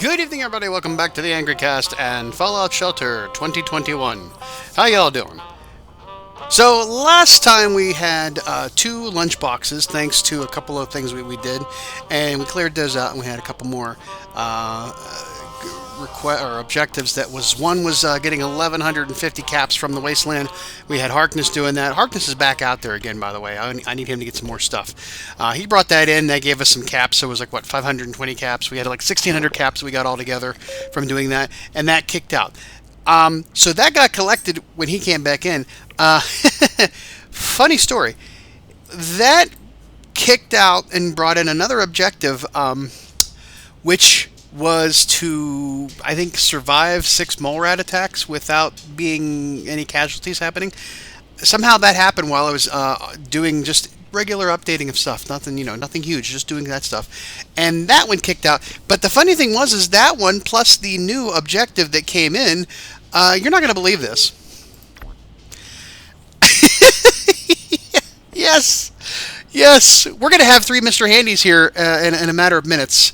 Good evening, everybody. Welcome back to the Angry Cast and Fallout Shelter 2021. How y'all doing? So last time we had two lunchboxes, thanks to a couple of things we did, and we cleared those out, and we had a couple more objectives. That was one was getting 1,150 caps from the wasteland. We had Harkness doing that. Harkness is back out there again, by the way. I need him to get some more stuff. He brought that in. They gave us some caps, so it was like what, 520 caps. We had like 1,600 caps we got all together from doing that, and that kicked out. So that got collected when he came back in. Funny story. That kicked out and brought in another objective, which was to, I think, survive 6 mole rat attacks without being any casualties happening. Somehow that happened while I was doing just regular updating of stuff. Nothing, nothing huge, just doing that stuff. And that one kicked out. But the funny thing was that one plus the new objective that came in, you're not going to believe this. Yes, yes, we're going to have 3 Mr. Handies here in a matter of minutes.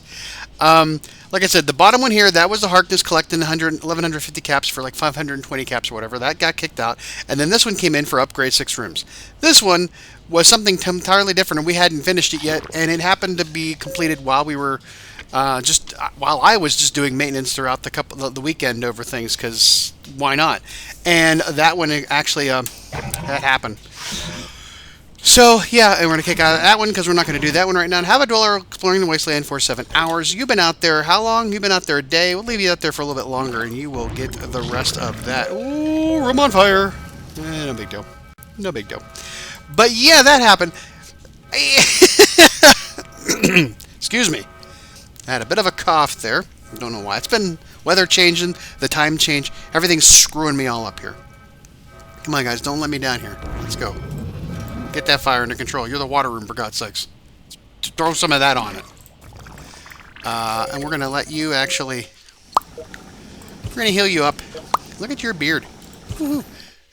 Like I said, the bottom one here, that was the Harkness collecting 1,150 caps for like 520 caps or whatever. That got kicked out. And then this one came in for upgrade 6 rooms. This one was something entirely different, and we hadn't finished it yet. And it happened to be completed while we were while I was just doing maintenance throughout the weekend over things, because why not? And that one actually that happened. So, yeah, and we're going to kick out of that one because we're not going to do that one right now. And have a dweller exploring the wasteland for 7 hours. You've been out there, how long? You've been out there a day. We'll leave you out there for a little bit longer, and you will get the rest of that. Ooh, room on fire. No big deal. No big deal. But, yeah, that happened. Excuse me. I had a bit of a cough there. I don't know why. It's been weather changing, the time change. Everything's screwing me all up here. Come on, guys. Don't let me down here. Let's go. Get that fire under control. You're the water room, for God's sakes. Throw some of that on it. And we're going to let you actually... We're going to heal you up. Look at your beard. Woo-hoo.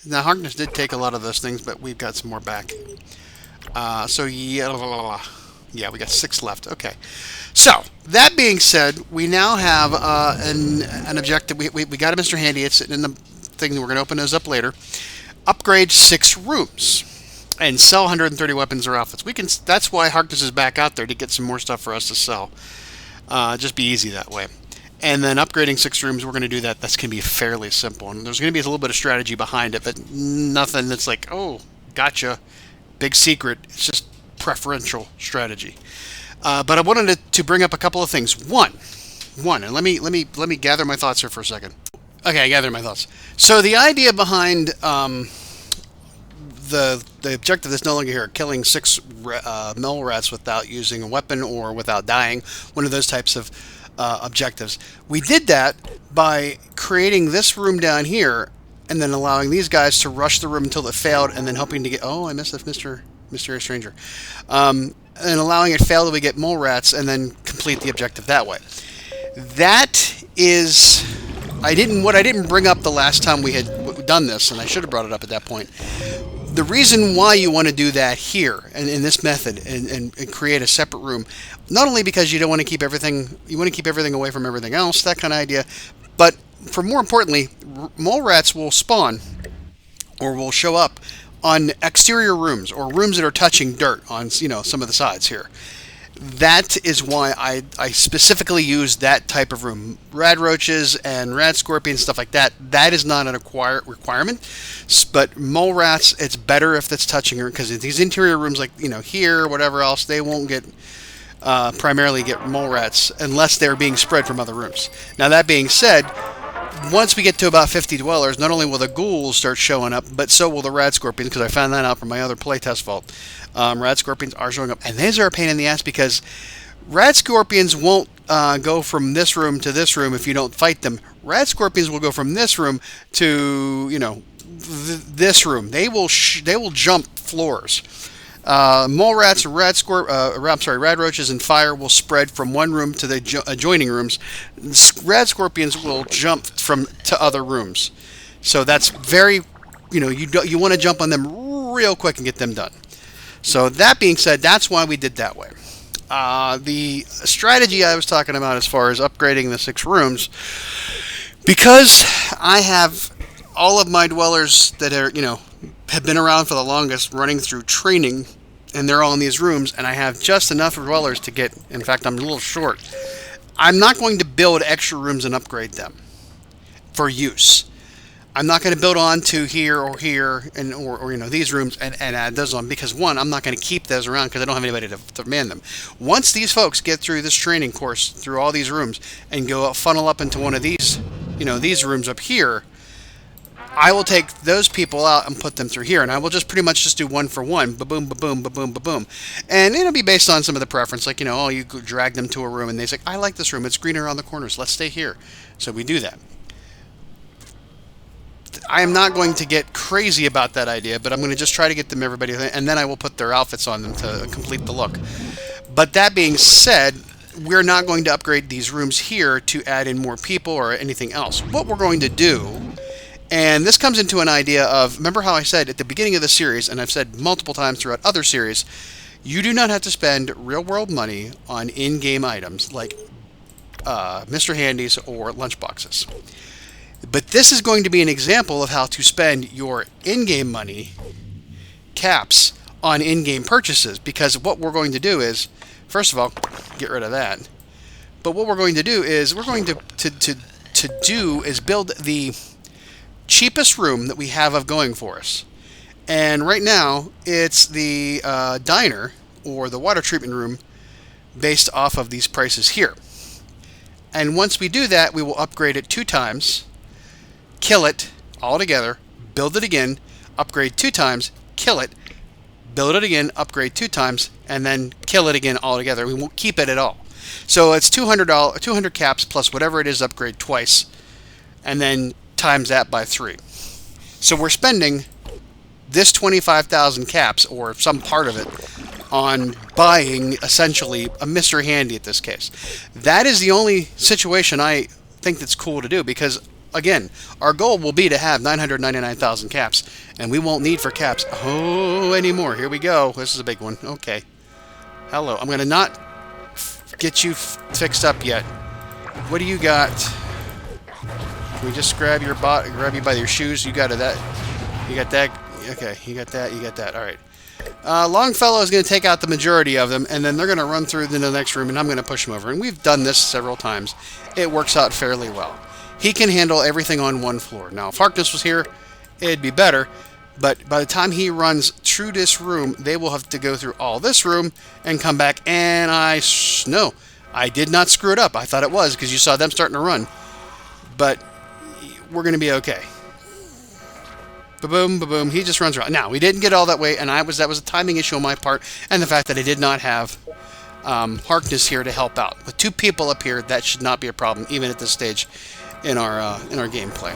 Now, Harkness did take a lot of those things, but we've got some more back. So, yeah, we got 6 left. Okay. So, that being said, we now have an objective. We got a Mr. Handy. It's sitting in the thing. We're going to open those up later. Upgrade 6 rooms. And sell 130 weapons or outfits. That's why Harkness is back out there, to get some more stuff for us to sell. Just be easy that way. And then upgrading 6 rooms, we're going to do that. That's going to be fairly simple. And there's going to be a little bit of strategy behind it, but nothing that's like, oh, gotcha, big secret. It's just preferential strategy. But I wanted to bring up a couple of things. One, and let me gather my thoughts here for a second. Okay, I gathered my thoughts. So the idea behind the objective that's no longer here, killing 6 mole rats without using a weapon or without dying, one of those types of objectives. We did that by creating this room down here and then allowing these guys to rush the room until it failed, and then hoping to get... Oh, I missed the Mysterious Stranger. And allowing it fail till we get mole rats and then complete the objective that way. That is... I didn't bring up the last time we had done this, and I should have brought it up at that point. The reason why you want to do that here and in this method and create a separate room, not only because you don't want to keep everything, you want to keep everything away from everything else, that kind of idea, but for more importantly, mole rats will spawn or will show up on exterior rooms or rooms that are touching dirt on, some of the sides here. That is why I specifically use that type of room. Rad roaches and rad scorpions, stuff like that, that is not an requirement. But mole rats, it's better if that's touching her, because these interior rooms, like, here or whatever else, they won't primarily get mole rats unless they're being spread from other rooms. Now, that being said, once we get to about 50 dwellers, not only will the ghouls start showing up, but so will the rad scorpions, because I found that out from my other playtest vault. Rad scorpions are showing up, and these are a pain in the ass, because rad scorpions won't go from this room to this room if you don't fight them. Rad scorpions will go from this room to, this room. They will jump floors. Mole rats, rad roaches, and fire will spread from one room to the adjoining rooms. Rad scorpions will jump to other rooms. So that's very, you want to jump on them real quick and get them done. So that being said, that's why we did that way. The strategy I was talking about as far as upgrading the 6 rooms, because I have all of my dwellers that are, have been around for the longest running through training, and they're all in these rooms, and I have just enough dwellers to get, in fact, I'm a little short. I'm not going to build extra rooms and upgrade them for use. I'm not going to build on to here or here and or these rooms and add those on, because one, I'm not going to keep those around because I don't have anybody to man them. Once these folks get through this training course through all these rooms and go funnel up into one of these, these rooms up here, I will take those people out and put them through here, and I will just pretty much just do one for one, ba-boom, ba-boom, ba-boom, ba-boom. And it'll be based on some of the preference, like, you drag them to a room and they say, I like this room, it's greener on the corners, let's stay here. So we do that. I am not going to get crazy about that idea, but I'm going to just try to get them everybody, and then I will put their outfits on them to complete the look. But that being said, we're not going to upgrade these rooms here to add in more people or anything else. What we're going to do, and this comes into an idea of, remember how I said at the beginning of the series, and I've said multiple times throughout other series, you do not have to spend real-world money on in-game items like Mr. Handies or Lunchboxes. But this is going to be an example of how to spend your in-game money, caps, on in-game purchases. Because what we're going to do is, first of all, get rid of that. But what we're going to do is, we're going to build the cheapest room that we have of going for us. And right now, it's the diner, or the water treatment room, based off of these prices here. And once we do that, we will upgrade it 2 times. Kill it all together, build it again, upgrade 2 times, kill it, build it again, upgrade 2 times, and then kill it again all together. We won't keep it at all. So it's $200 caps plus whatever it is, upgrade twice, and then times that by 3. So we're spending this 25,000 caps, or some part of it, on buying essentially a Mr. Handy at this case. That is the only situation I think that's cool to do, because again, our goal will be to have 999,000 caps, and we won't need for caps anymore. Here we go. This is a big one. Okay. Hello. I'm going to not get you fixed up yet. What do you got? Can we just grab you by your shoes? You got that? You got that? Okay. You got that? You got that. All right. Longfellow is going to take out the majority of them, and then they're going to run through into the next room, and I'm going to push them over. And we've done this several times. It works out fairly well. He can handle everything on one floor. Now, if Harkness was here, it'd be better. But by the time he runs through this room, they will have to go through all this room and come back. And no, I did not screw it up. I thought it was, because you saw them starting to run. But we're going to be okay. Ba-boom, ba-boom. He just runs around. Now, we didn't get all that way, and that was a timing issue on my part, and the fact that I did not have Harkness here to help out. With 2 people up here, that should not be a problem, even at this stage in our gameplay.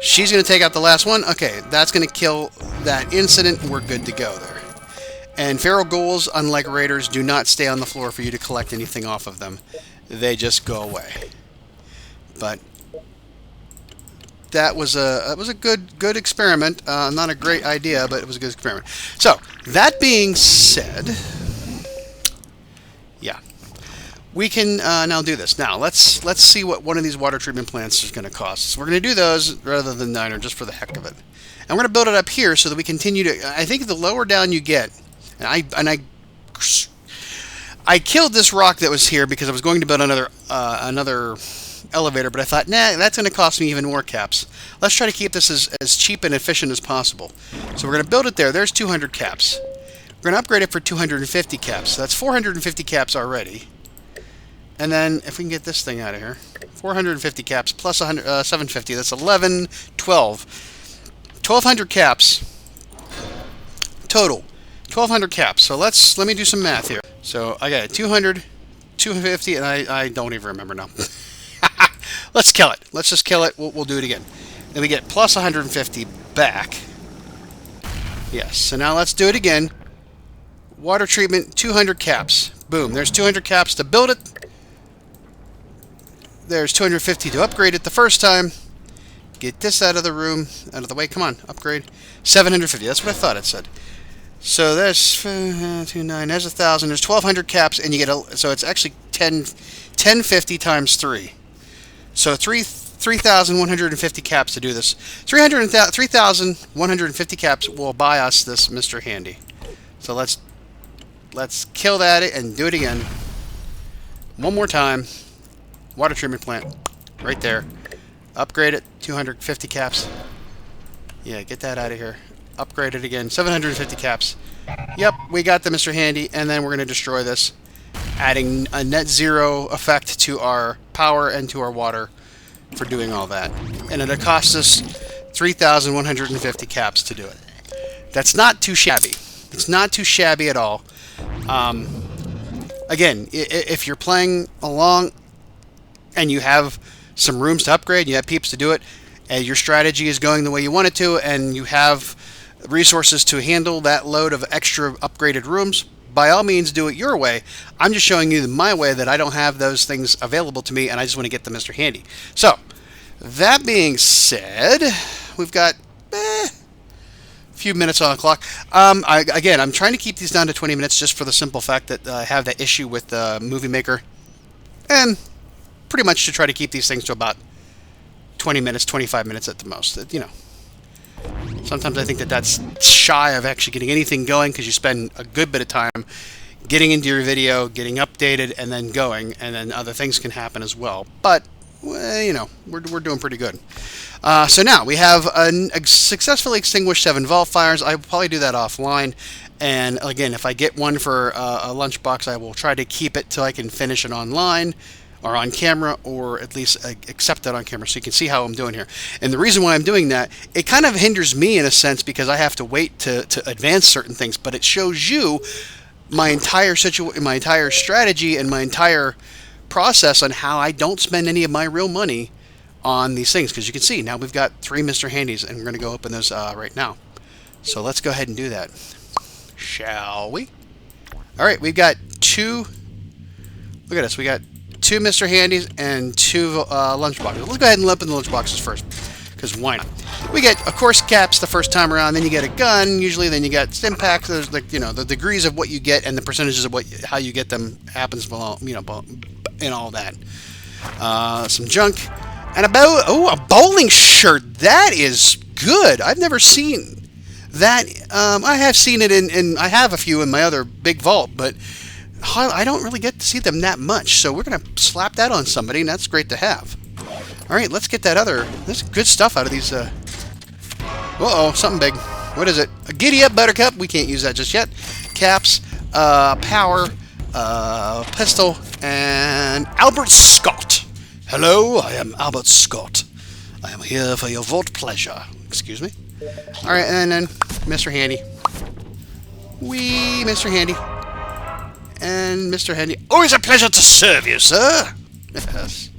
She's going to take out the last one. Okay, that's going to kill that incident. We're good to go there. And feral ghouls, unlike raiders, do not stay on the floor for you to collect anything off of them. They just go away. But that was a good experiment. Not a great idea, but it was a good experiment. So that being said, yeah. We can now do this. Now, let's see what one of these water treatment plants is going to cost. So we're going to do those rather than diner, just for the heck of it. And we're going to build it up here so that we continue to... I think the lower down you get... And I killed this rock that was here because I was going to build another elevator, but I thought, nah, that's going to cost me even more caps. Let's try to keep this as cheap and efficient as possible. So we're going to build it there. There's 200 caps. We're going to upgrade it for 250 caps. So that's 450 caps already. And then, if we can get this thing out of here, 450 caps plus 750, that's 11, 12. 1,200 caps total. 1,200 caps. So let me do some math here. So I got 200, 250, and I don't even remember now. Let's kill it. Let's just kill it. We'll do it again. Then we get plus 150 back. Yes. So now let's do it again. Water treatment, 200 caps. Boom. There's 200 caps to build it. There's 250 to upgrade it the first time. Get this out of the room, out of the way. Come on, upgrade. 750. That's what I thought it said. So that's 29. There's 1,000. There's 1,200 caps, and you get a. So it's actually 1050 times 3. So 3,150 caps to do this. 3,150 caps will buy us this Mr. Handy. So let's kill that and do it again. One more time. Water treatment plant, right there. Upgrade it. 250 caps. Yeah, get that out of here. Upgrade it again. 750 caps. Yep, we got the Mr. Handy, and then we're going to destroy this, adding a net zero effect to our power and to our water for doing all that. And it'll cost us 3,150 caps to do it. That's not too shabby. It's not too shabby at all. Again, if you're playing along and you have some rooms to upgrade, you have peeps to do it, and your strategy is going the way you want it to, and you have resources to handle that load of extra upgraded rooms, by all means do it your way. I'm just showing you my way that I don't have those things available to me, and I just want to get the Mr. Handy. So, that being said, we've got a few minutes on the clock. Again, I'm trying to keep these down to 20 minutes just for the simple fact that I have that issue with the Movie Maker, and pretty much to try to keep these things to about 20 minutes, 25 minutes at the most. You know, sometimes I think that that's shy of actually getting anything going because you spend a good bit of time getting into your video, getting updated, and then going, and then other things can happen as well. But, well, you know, we're doing pretty good. So now we have successfully extinguished 7 vault fires. I will probably do that offline. And again, if I get one for a lunchbox, I will try to keep it till I can finish it online, or on camera, or at least accept that on camera so you can see how I'm doing here. And the reason why I'm doing that, it kind of hinders me in a sense because I have to wait to advance certain things, but it shows you my entire strategy and my entire process on how I don't spend any of my real money on these things, because you can see now we've got 3 Mr. Handies, and we're going to go open those right now. So let's go ahead and do that, shall we? Alright, we've got 2, look at us, we got 2 Mr. Handies and 2 lunchboxes. Let's go ahead and open the lunchboxes first, because why not? We get, of course, caps the first time around. Then you get a gun, usually. Then you get stim packs. There's, like, you know, the degrees of what you get and the percentages of how you get them happens below, you know, and all that. Some junk and a bowling shirt. That is good. I've never seen that. I have seen it in I have a few in my other big vault, but I don't really get to see them that much, so we're going to slap that on somebody, and that's great to have. Alright, let's get that there's good stuff out of these, uh-oh, something big. What is it? A giddy up buttercup. We can't use that just yet. Caps, power, pistol, and Albert Scott. Hello, I am Albert Scott. I am here for your vault pleasure. Excuse me. Alright, and then Mr. Handy. Wee, Mr. Handy. And Mr. Handy. Always a pleasure to serve you, sir. Yes.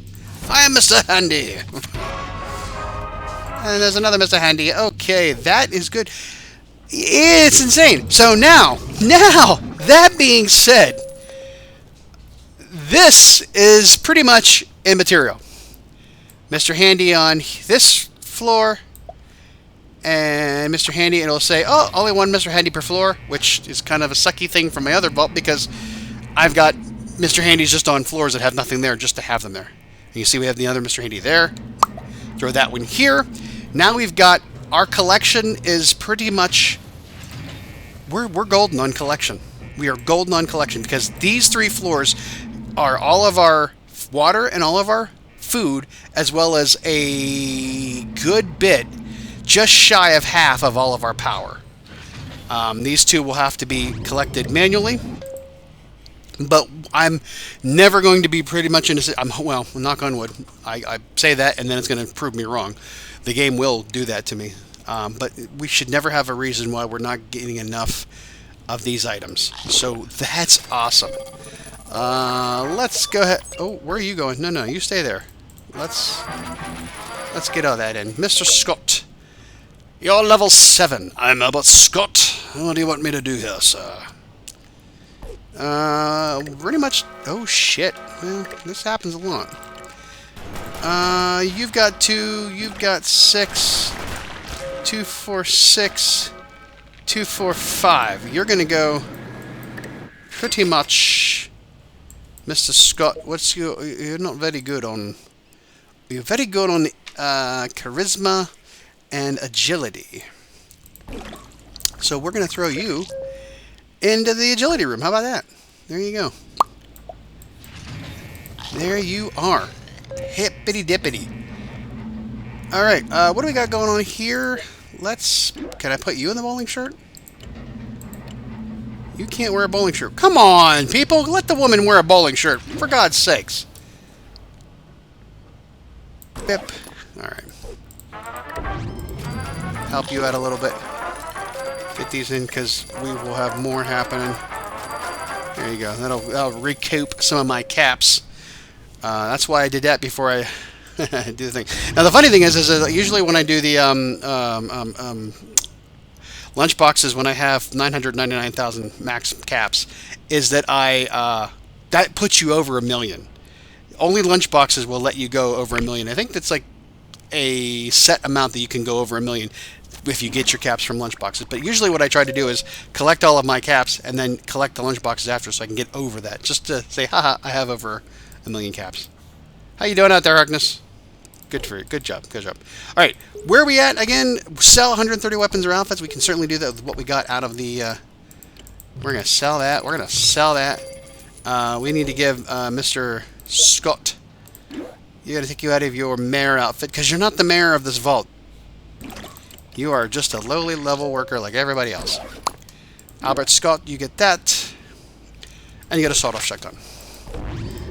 I am Mr. Handy. And there's another Mr. Handy. Okay, that is good. It's insane. So now, that being said, this is pretty much immaterial. Mr. Handy on this floor, and Mr. Handy, it'll say, oh, only 1 Mr. Handy per floor, which is kind of a sucky thing from my other vault because I've got Mr. Handys just on floors that have nothing there just to have them there. And you see we have the other Mr. Handy there. Throw that one here. Now we've got, our collection is pretty much, we're golden on collection. We are golden on collection because these 3 floors are all of our water and all of our food, as well as a good bit, just shy of half of all of our power. These 2 will have to be collected manually, but I'm never going to be pretty much in a... well, knock on wood. I say that, and then it's going to prove me wrong. The game will do that to me. But we should never have a reason why we're not getting enough of these items. So that's awesome. Let's go ahead... oh, where are you going? No, you stay there. Let's get all that in. Mr. Scott. You're level 7. I'm Albert Scott. What do you want me to do here, sir? Pretty much... oh, shit. Well, this happens a lot. You've got 2. You've got 6. 2, 4, 6. 2, 4, 5. You're going to go pretty much, Mr. Scott. What's your? You're not very good on. You're very good on charisma and agility. So we're going to throw you into the agility room. How about that? There you go. There you are. Hippity dippity. All right. What do we got going on here? Can I put you in the bowling shirt? You can't wear a bowling shirt. Come on, people. Let the woman wear a bowling shirt. For God's sakes. Bip. All right. Help you out a little bit. Get these in because we will have more happening. There you go. That'll recoup some of my caps. That's why I did that before I do the thing. Now the funny thing is usually when I do the Lunchboxes, when I have 999,000 max caps, is that that puts you over 1 million. Only Lunchboxes will let you go over 1 million. I think that's like a set amount that you can go over 1 million if you get your caps from Lunchboxes. But usually what I try to do is collect all of my caps and then collect the Lunchboxes after so I can get over that. Just to say, haha, I have over 1 million caps. How you doing out there, Harkness? Good for you. Good job. Good job. All right. Where are we at? Again, sell 130 weapons or outfits. We can certainly do that with what we got out of the... we're going to sell that. We're going to sell that. We need to give Mr. Scott... You got to take you out of your mayor outfit because you're not the mayor of this vault. You are just a lowly level worker like everybody else. Albert Scott, you get that. And you get a sawed-off shotgun.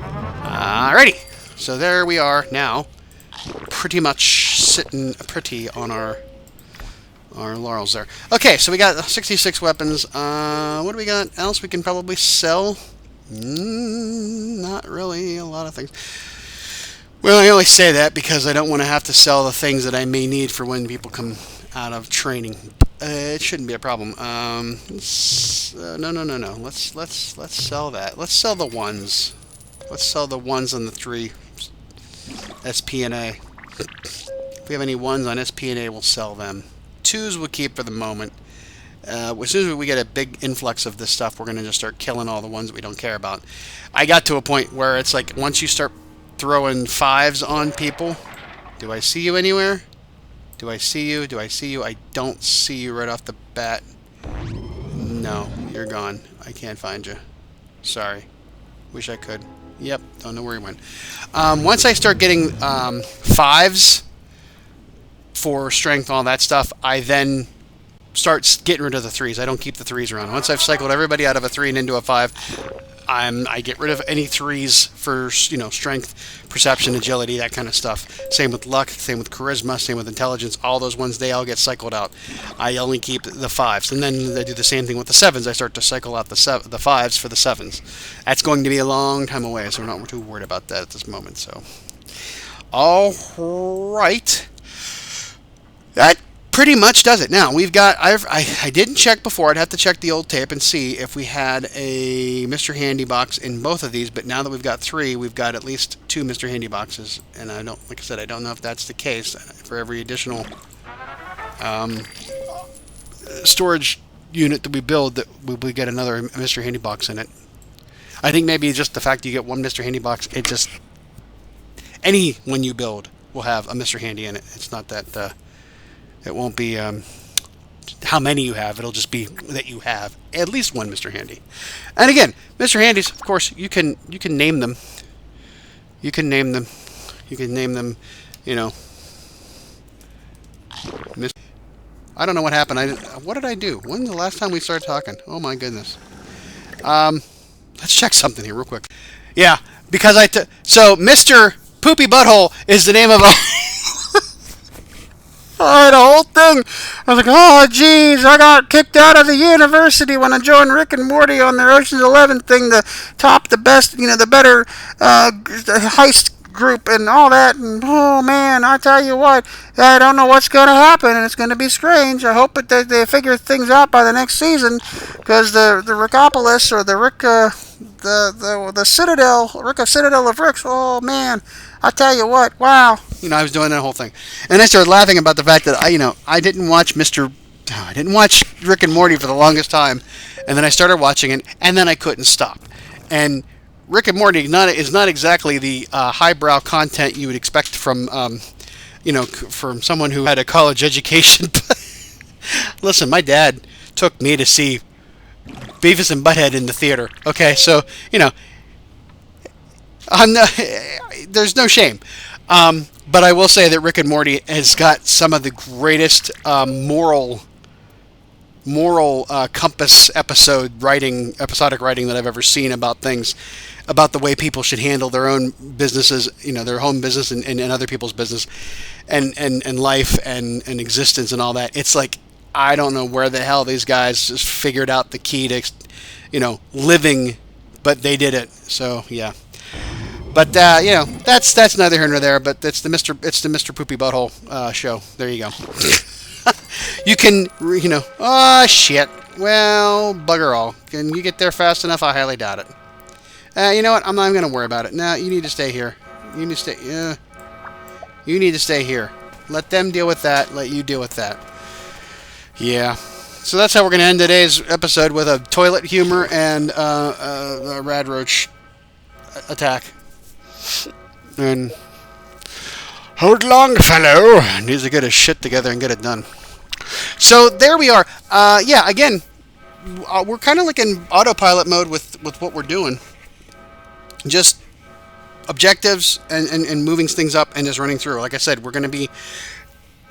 Alrighty. So there we are now. Pretty much sitting pretty on our laurels there. Okay, so we got 66 weapons. What do we got else we can probably sell? Not really a lot of things. Well, I only say that because I don't want to have to sell the things that I may need for when people come out of training. It shouldn't be a problem. No. Let's sell that. Let's sell the ones. Let's sell the ones on the 3 SP&A. If we have any ones on SP&A, we'll sell them. 2s we'll keep for the moment. As soon as we get a big influx of this stuff, we're going to just start killing all the ones that we don't care about. I got to a point where it's like once you start throwing 5s on people, do I see you anywhere? Do I see you? Do I see you? I don't see you right off the bat. No, you're gone. I can't find you. Sorry. Wish I could. Yep, don't know where he went. Once I start getting 5s for strength and all that stuff, I then start getting rid of the 3s. I don't keep the 3s around. Once I've cycled everybody out of a 3 and into a 5, I get rid of any 3s for, strength, perception, agility, that kind of stuff. Same with luck, same with charisma, same with intelligence. All those ones, they all get cycled out. I only keep the 5s. And then I do the same thing with the 7s. I start to cycle out the 5s for the 7s. That's going to be a long time away, so we're not too worried about that at this moment. So, all right. That pretty much does it. Now, we've got... I didn't check before. I'd have to check the old tape and see if we had a Mr. Handy box in both of these, but now that we've got 3, we've got at least 2 Mr. Handy boxes, and I don't... Like I said, I don't know if that's the case. For every additional storage unit that we build, that we get another Mr. Handy box in it. I think maybe just the fact you get one Mr. Handy box, it just... Any one you build will have a Mr. Handy in it. It's not that... It won't be how many you have. It'll just be that you have at least one Mr. Handy. And again, Mr. Handys, of course, you can name them. You can name them. You can name them, I don't know what happened. What did I do? When's the last time we started talking? Oh my goodness. Let's check something here real quick. Yeah, because so Mr. Poopy Butthole is the name of a... The whole thing. I was like, oh, geez, I got kicked out of the university when I joined Rick and Morty on their Ocean's 11 thing, the top, the best, the better heist group and all that. And, oh, man, I tell you what, I don't know what's going to happen, and it's going to be strange. I hope that they figure things out by the next season, because the Rickopolis, or the Rick, the Citadel, Rick of Citadel of Ricks, oh, man, I tell you what, wow. I was doing that whole thing. And I started laughing about the fact that I didn't watch Mr. I didn't watch Rick and Morty for the longest time, and then I started watching it, and then I couldn't stop. And Rick and Morty is not exactly the highbrow content you would expect from from someone who had a college education. Listen, my dad took me to see Beavis and Butthead in the theater. Okay, so I'm not, there's no shame. But I will say that Rick and Morty has got some of the greatest moral compass episodic writing that I've ever seen about things, about the way people should handle their own businesses, their home business and other people's business, and life and existence and all that. It's like, I don't know where the hell these guys just figured out the key to, living, but they did it. So yeah. But that's neither here nor there. But it's the Mr. Poopy Butthole show. There you go. You can, oh shit. Well, bugger all. Can you get there fast enough? I highly doubt it. You know what? I'm not even gonna worry about it. No, you need to stay here. You need to stay. You need to stay here. Let them deal with that. Let you deal with that. Yeah. So that's how we're gonna end today's episode, with a toilet humor and a rad roach attack. And hold long, fellow. Needs to get his shit together and get it done. So there we are. Again, we're kind of like in autopilot mode with what we're doing. Just objectives and moving things up and just running through. Like I said, we're going to be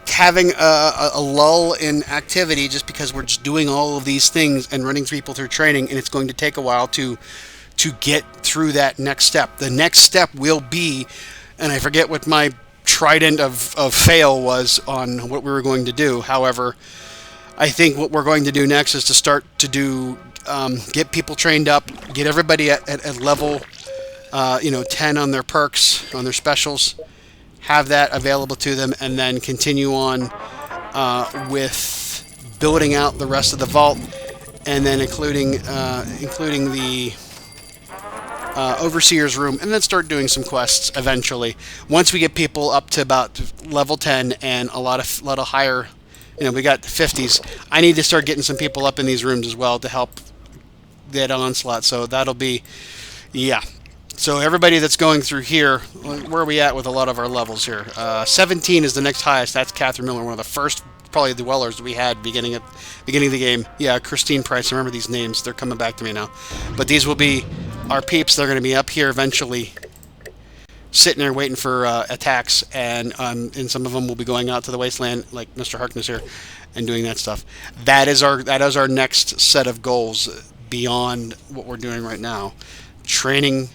having a lull in activity just because we're just doing all of these things and running people through training, and it's going to take a while to get through that next step. The next step will be, and I forget what my trident of fail was on what we were going to do. However, I think what we're going to do next is to start to do, get people trained up, get everybody at level 10 on their perks, on their specials, have that available to them, and then continue on with building out the rest of the vault, and then including the Overseer's room, and then start doing some quests eventually. Once we get people up to about level 10 and a lot of higher, we got 50s, I need to start getting some people up in these rooms as well to help that onslaught. So that'll be, yeah. So everybody that's going through here, where are we at with a lot of our levels here? 17 is the next highest. That's Catherine Miller, one of the first probably dwellers that we had beginning of the game. Yeah, Christine Price. I remember these names. They're coming back to me now. But these will be our peeps. They're going to be up here eventually, sitting there waiting for attacks, and some of them will be going out to the wasteland, like Mr. Harkness here, and doing that stuff. That is our next set of goals beyond what we're doing right now. Training,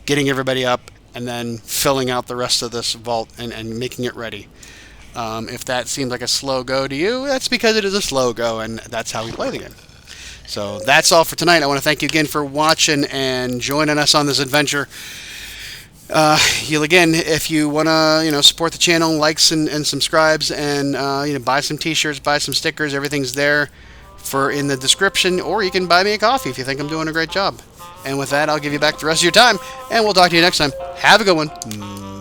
getting everybody up, and then filling out the rest of this vault and making it ready. If that seems like a slow go to you, that's because it is a slow go, and that's how we play the game. So that's all for tonight. I want to thank you again for watching and joining us on this adventure. Again, if you want to support the channel, likes and subscribes, and buy some t-shirts, buy some stickers, everything's there in the description, or you can buy me a coffee if you think I'm doing a great job. And with that, I'll give you back the rest of your time, and we'll talk to you next time. Have a good one.